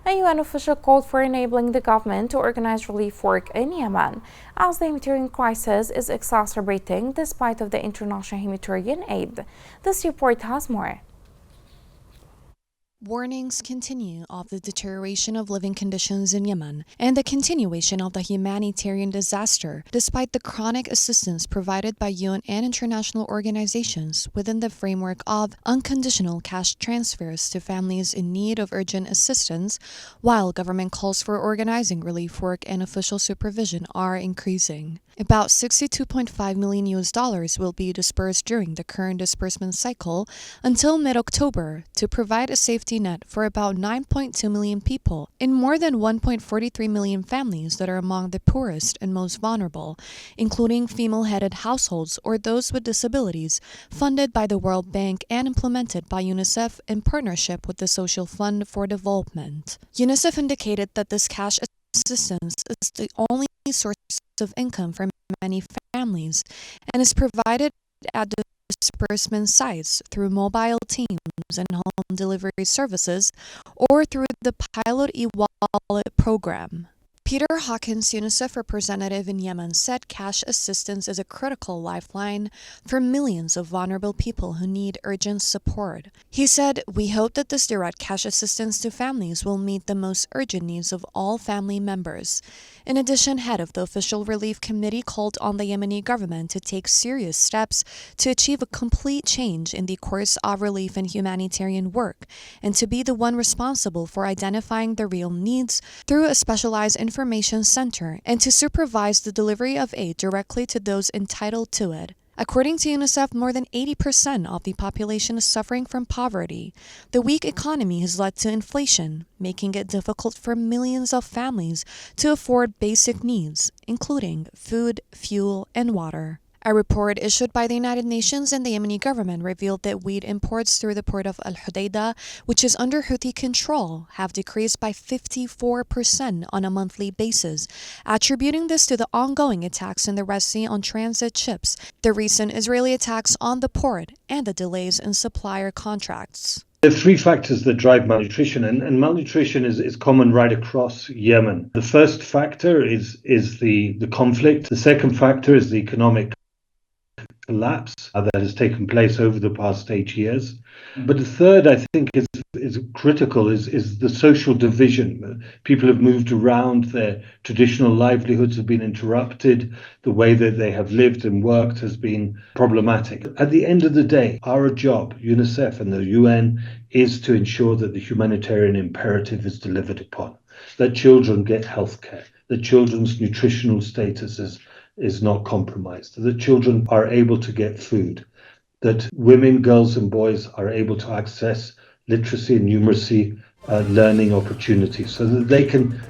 A UN official called for enabling the government to organize relief work in Yemen, as the humanitarian crisis is exacerbating despite of the international humanitarian aid. This report has more. Warnings continue of the deterioration of living conditions in Yemen and the continuation of the humanitarian disaster, despite the chronic assistance provided by UN and international organizations within the framework of unconditional cash transfers to families in need of urgent assistance, while government calls for organizing relief work and official supervision are increasing. About $62.5 million will be dispersed during the current disbursement cycle until mid-October to provide a safety net for about 9.2 million people in more than 1.43 million families that are among the poorest and most vulnerable, including female-headed households or those with disabilities, funded by the World Bank and implemented by UNICEF in partnership with the Social Fund for Development. UNICEF indicated that this cash assistance is the only source of income for many families and is provided at disbursement sites through mobile teams and home delivery services or through the pilot e-wallet program. Peter Hawkins, UNICEF representative in Yemen, said cash assistance is a critical lifeline for millions of vulnerable people who need urgent support. He said, "We hope that this direct cash assistance to families will meet the most urgent needs of all family members." In addition, head of the Official Relief Committee called on the Yemeni government to take serious steps to achieve a complete change in the course of relief and humanitarian work, and to be the one responsible for identifying the real needs through a specialized information center and to supervise the delivery of aid directly to those entitled to it. According to UNICEF, more than 80% of the population is suffering from poverty. The weak economy has led to inflation, making it difficult for millions of families to afford basic needs, including food, fuel, and water. A report issued by the United Nations and the Yemeni government revealed that wheat imports through the port of Al Hudaydah, which is under Houthi control, have decreased by 54% on a monthly basis, attributing this to the ongoing attacks in the Red Sea on transit ships, the recent Israeli attacks on the port, and the delays in supplier contracts. There are three factors that drive malnutrition, and malnutrition is common right across Yemen. The first factor is the conflict. The second factor is the economic collapse that has taken place over the past 8 years. But the third, I think, is critical, is the social division. People have moved around, their traditional livelihoods have been interrupted, the way that they have lived and worked has been problematic. At the end of the day, our job, UNICEF and the UN, is to ensure that the humanitarian imperative is delivered upon, that children get health care, that children's nutritional status is not compromised, that children are able to get food, that women, girls and boys are able to access literacy and numeracy learning opportunities so that they can